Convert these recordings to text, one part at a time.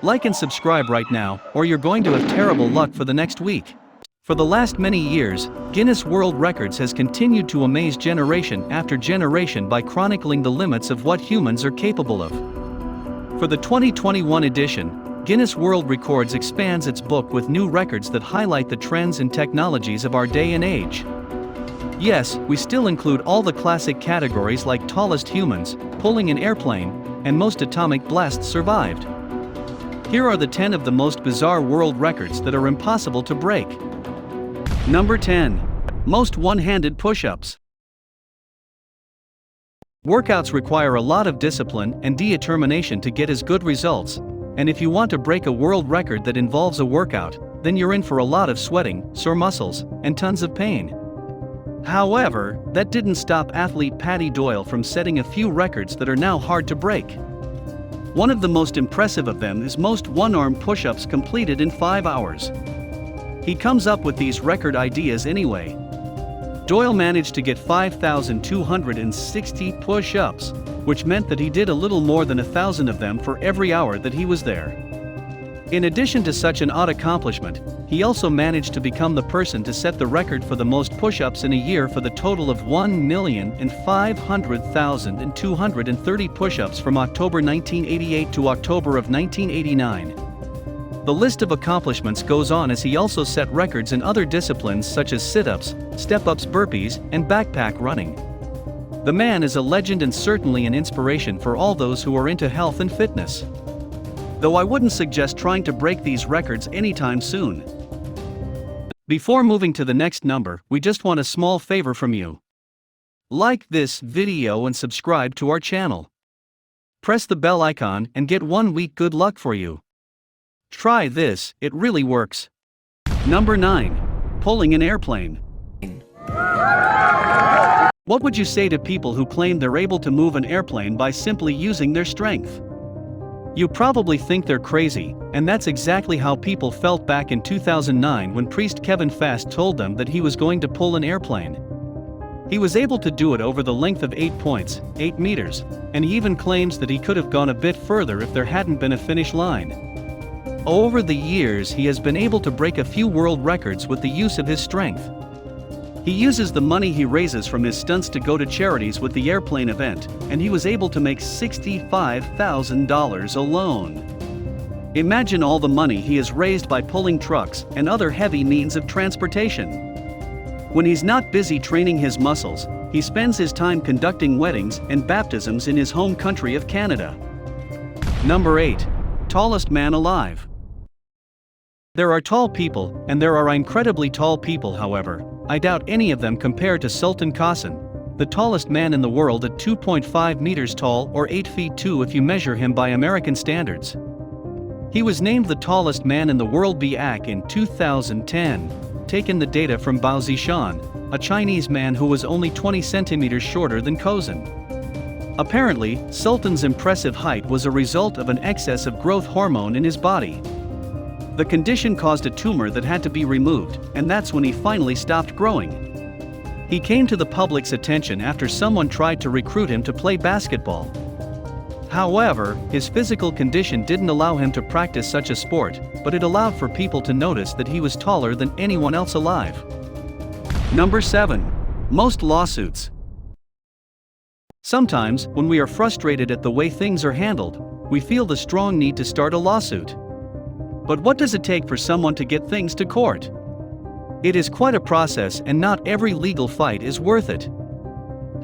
Like and subscribe right now, or you're going to have terrible luck for the next week. For the last many years, Guinness World Records has continued to amaze generation after generation by chronicling the limits of what humans are capable of. For the 2021 edition, Guinness World Records expands its book with new records that highlight the trends and technologies of our day and age. Yes, we still include all the classic categories like tallest humans, pulling an airplane, and most atomic blasts survived. Here are the 10 of the most bizarre world records that are impossible to break. Number 10. Most one-handed push-ups. Workouts require a lot of discipline and determination to get as good results, and if you want to break a world record that involves a workout, then you're in for a lot of sweating, sore muscles, and tons of pain. However, that didn't stop athlete Paddy Doyle from setting a few records that are now hard to break. One of the most impressive of them is most one-arm push-ups completed in 5 hours. He comes up with these record ideas anyway. Doyle managed to get 5,260 push-ups, which meant that he did a little more than 1,000 of them for every hour that he was there. In addition to such an odd accomplishment, he also managed to become the person to set the record for the most push-ups in a year for the total of 1,500,230 push-ups from October 1988 to October of 1989. The list of accomplishments goes on as he also set records in other disciplines such as sit-ups, step-ups, burpees, and backpack running. The man is a legend and certainly an inspiration for all those who are into health and fitness. Though I wouldn't suggest trying to break these records anytime soon. Before moving to the next number, we just want a small favor from you. Like this video and subscribe to our channel. Press the bell icon and get 1 week good luck for you. Try this, it really works. Number 9. Pulling an airplane. What would you say to people who claim they're able to move an airplane by simply using their strength? You probably think they're crazy, and that's exactly how people felt back in 2009 when priest Kevin Fast told them that he was going to pull an airplane. He was able to do it over the length of 8 points, 8 meters, and he even claims that he could have gone a bit further if there hadn't been a finish line. Over the years, he has been able to break a few world records with the use of his strength. He uses the money he raises from his stunts to go to charities with the airplane event, and he was able to make $65,000 alone. Imagine all the money he has raised by pulling trucks and other heavy means of transportation. When he's not busy training his muscles, he spends his time conducting weddings and baptisms in his home country of Canada. Number 8. Tallest man alive. There are tall people, and there are incredibly tall people. However, I doubt any of them compare to Sultan Qasim, the tallest man in the world at 2.5 meters tall or 8 feet 2 if you measure him by American standards. He was named the tallest man in the world back in 2010, taking the data from Bao Zishan, a Chinese man who was only 20 centimeters shorter than Qasim. Apparently, Sultan's impressive height was a result of an excess of growth hormone in his body. The condition caused a tumor that had to be removed, and that's when he finally stopped growing. He came to the public's attention after someone tried to recruit him to play basketball. However, his physical condition didn't allow him to practice such a sport, but it allowed for people to notice that he was taller than anyone else alive. Number 7. Most lawsuits. Sometimes, when we are frustrated at the way things are handled, we feel the strong need to start a lawsuit. But what does it take for someone to get things to court? It is quite a process, and not every legal fight is worth it.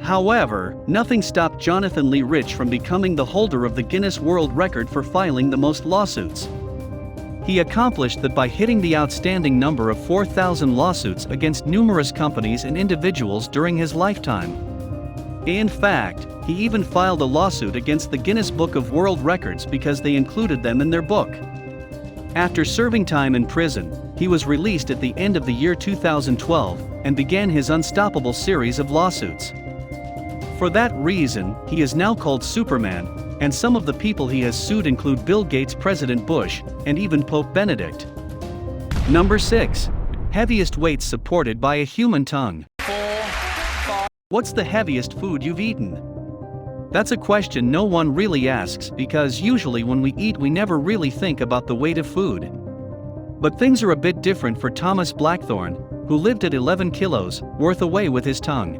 However, nothing stopped Jonathan Lee Rich from becoming the holder of the Guinness World Record for filing the most lawsuits. He accomplished that by hitting the outstanding number of 4,000 lawsuits against numerous companies and individuals during his lifetime. In fact, he even filed a lawsuit against the Guinness Book of World Records because they included them in their book. After serving time in prison, he was released at the end of the year 2012 and began his unstoppable series of lawsuits. For that reason, he is now called Superman, and some of the people he has sued include Bill Gates, President Bush, and even Pope Benedict. Number 6. Heaviest weights supported by a human tongue. What's the heaviest food you've eaten? That's a question no one really asks because usually when we eat we never really think about the weight of food. But things are a bit different for Thomas Blackthorne, who lived at 11 kilos, worth away with his tongue.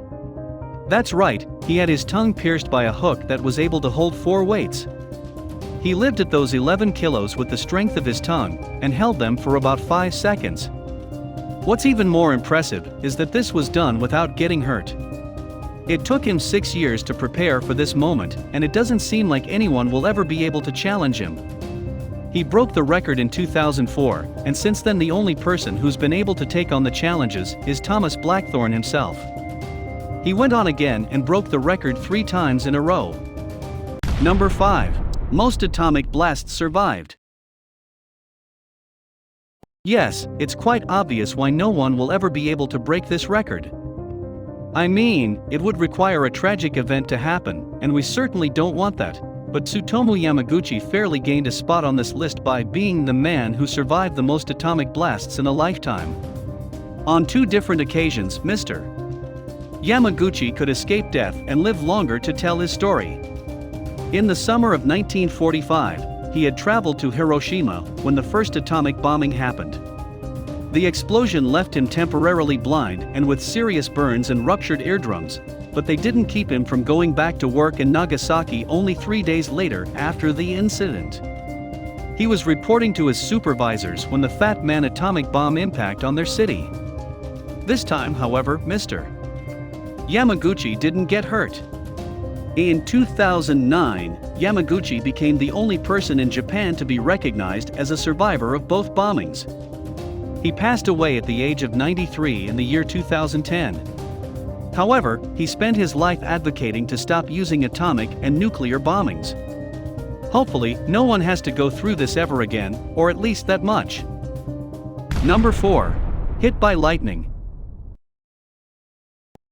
That's right, he had his tongue pierced by a hook that was able to hold 4 weights. He lived at those 11 kilos with the strength of his tongue, and held them for about 5 seconds. What's even more impressive is that this was done without getting hurt. It took him 6 years to prepare for this moment, and it doesn't seem like anyone will ever be able to challenge him. He broke the record in 2004, and since then the only person who's been able to take on the challenges is Thomas Blackthorne himself. He went on again and broke the record 3 times in a row. Number 5. Most atomic blasts survived. Yes, it's quite obvious why no one will ever be able to break this record. I mean, it would require a tragic event to happen, and we certainly don't want that. But Tsutomu Yamaguchi fairly gained a spot on this list by being the man who survived the most atomic blasts in a lifetime. On 2 different occasions, Mr. Yamaguchi could escape death and live longer to tell his story. In the summer of 1945, he had traveled to Hiroshima when the first atomic bombing happened. The explosion left him temporarily blind and with serious burns and ruptured eardrums, but they didn't keep him from going back to work in Nagasaki only 3 days later after the incident. He was reporting to his supervisors when the Fat Man atomic bomb impact on their city. This time, however, Mr. Yamaguchi didn't get hurt. In 2009, Yamaguchi became the only person in Japan to be recognized as a survivor of both bombings. He passed away at the age of 93 in the year 2010. However, he spent his life advocating to stop using atomic and nuclear bombings. Hopefully, no one has to go through this ever again, or at least that much. Number 4. Hit by lightning.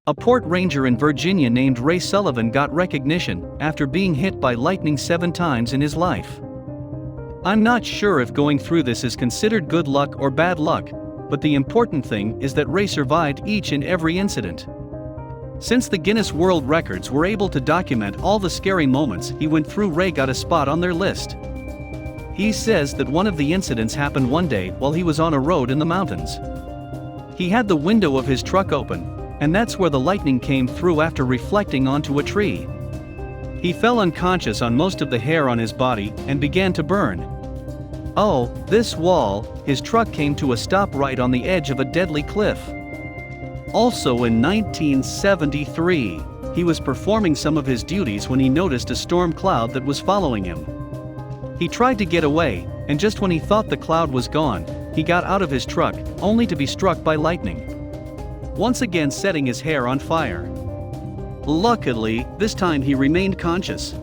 A port ranger in Virginia named Ray Sullivan got recognition after being hit by lightning 7 times in his life. I'm not sure if going through this is considered good luck or bad luck, but the important thing is that Ray survived each and every incident. Since the Guinness World Records were able to document all the scary moments he went through, Ray got a spot on their list. He says that one of the incidents happened one day while he was on a road in the mountains. He had the window of his truck open, and that's where the lightning came through after reflecting onto a tree. He fell unconscious on most of the hair on his body and began to burn. Oh, this wall, his truck came to a stop right on the edge of a deadly cliff. Also in 1973, he was performing some of his duties when he noticed a storm cloud that was following him. He tried to get away, and just when he thought the cloud was gone, he got out of his truck, only to be struck by lightning, once again setting his hair on fire. Luckily, this time he remained conscious.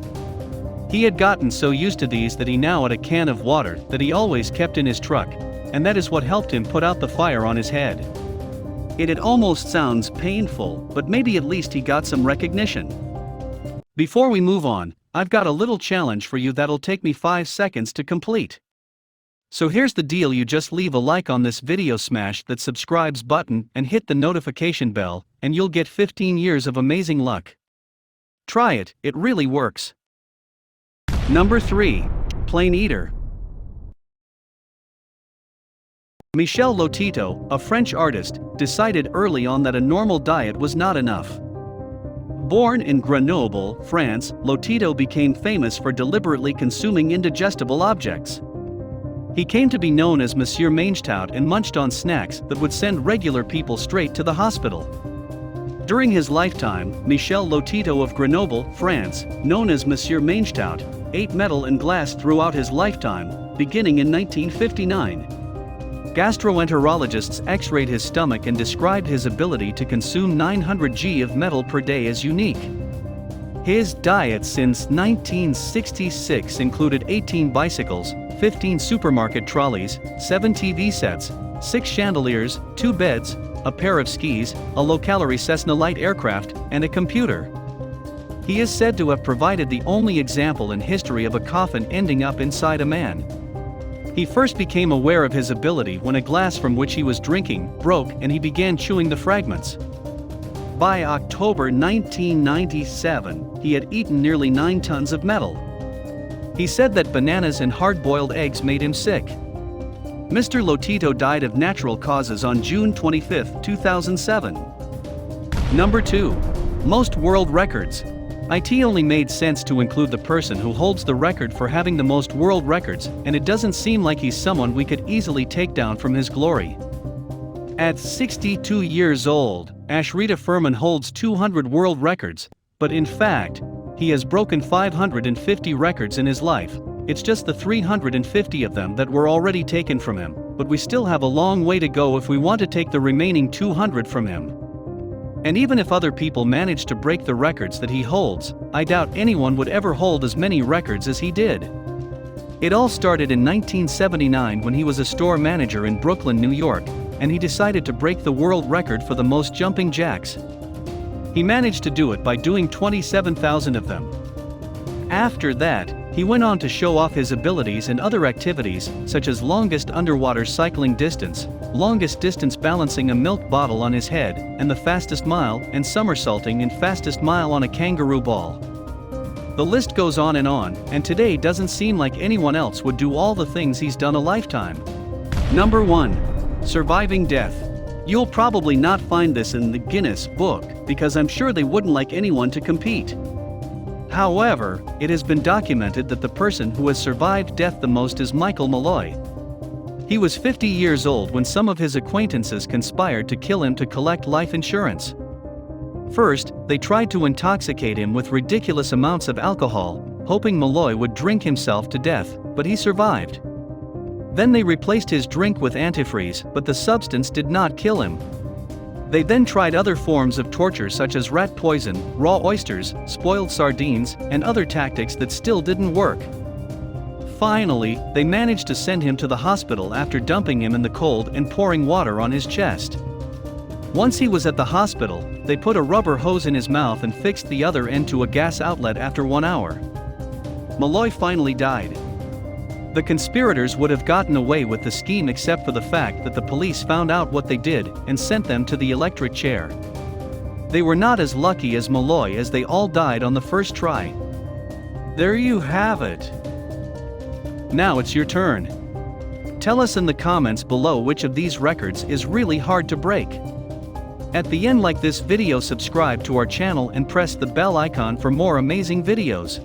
He had gotten so used to these that he now had a can of water that he always kept in his truck, and that is what helped him put out the fire on his head. It almost sounds painful, but maybe at least he got some recognition. Before we move on, I've got a little challenge for you that'll take me 5 seconds to complete. So here's the deal: you just leave a like on this video, smash that subscribes button and hit the notification bell, and you'll get 15 years of amazing luck. Try it, it really works. Number 3. Plain Eater. Michel Lotito, a French artist, decided early on that a normal diet was not enough. Born in Grenoble, France, Lotito became famous for deliberately consuming indigestible objects. He came to be known as Monsieur Mange-Tout and munched on snacks that would send regular people straight to the hospital. During his lifetime, Michel Lotito of Grenoble, France, known as Monsieur Mange-Tout, ate metal and glass throughout his lifetime, beginning in 1959. Gastroenterologists x-rayed his stomach and described his ability to consume 900 g of metal per day as unique. His diet since 1966 included 18 bicycles, 15 supermarket trolleys, 7 TV sets, 6 chandeliers, 2 beds, a pair of skis, a low-calorie Cessna light aircraft, and a computer. He is said to have provided the only example in history of a coffin ending up inside a man. He first became aware of his ability when a glass from which he was drinking broke and he began chewing the fragments. By October 1997, he had eaten nearly 9 tons of metal. He said that bananas and hard-boiled eggs made him sick. Mr. Lotito died of natural causes on June 25, 2007. Number 2. Most world records. It only made sense to include the person who holds the record for having the most world records, and it doesn't seem like he's someone we could easily take down from his glory. At 62 years old, Ashrita Furman holds 200 world records, but in fact, he has broken 550 records in his life. It's just the 350 of them that were already taken from him, but we still have a long way to go if we want to take the remaining 200 from him. And even if other people manage to break the records that he holds, I doubt anyone would ever hold as many records as he did. It all started in 1979 when he was a store manager in Brooklyn, New York, and he decided to break the world record for the most jumping jacks. He managed to do it by doing 27,000 of them. After that, he went on to show off his abilities in other activities, such as longest underwater cycling distance, longest distance balancing a milk bottle on his head, and the fastest mile, and somersaulting in fastest mile on a kangaroo ball. The list goes on, and today doesn't seem like anyone else would do all the things he's done a lifetime. Number 1. Surviving death. You'll probably not find this in the Guinness book, because I'm sure they wouldn't like anyone to compete. However, it has been documented that the person who has survived death the most is Michael Malloy. He was 50 years old when some of his acquaintances conspired to kill him to collect life insurance. First, they tried to intoxicate him with ridiculous amounts of alcohol, hoping Malloy would drink himself to death, but he survived. Then they replaced his drink with antifreeze, but the substance did not kill him. They then tried other forms of torture such as rat poison, raw oysters, spoiled sardines, and other tactics that still didn't work. Finally, they managed to send him to the hospital after dumping him in the cold and pouring water on his chest. Once he was at the hospital, they put a rubber hose in his mouth and fixed the other end to a gas outlet after 1 hour. Malloy finally died. The conspirators would have gotten away with the scheme except for the fact that the police found out what they did and sent them to the electric chair. They were not as lucky as Malloy, as they all died on the first try. There you have it. Now it's your turn. Tell us in the comments below which of these records is really hard to break. At the end, like this video, subscribe to our channel and press the bell icon for more amazing videos.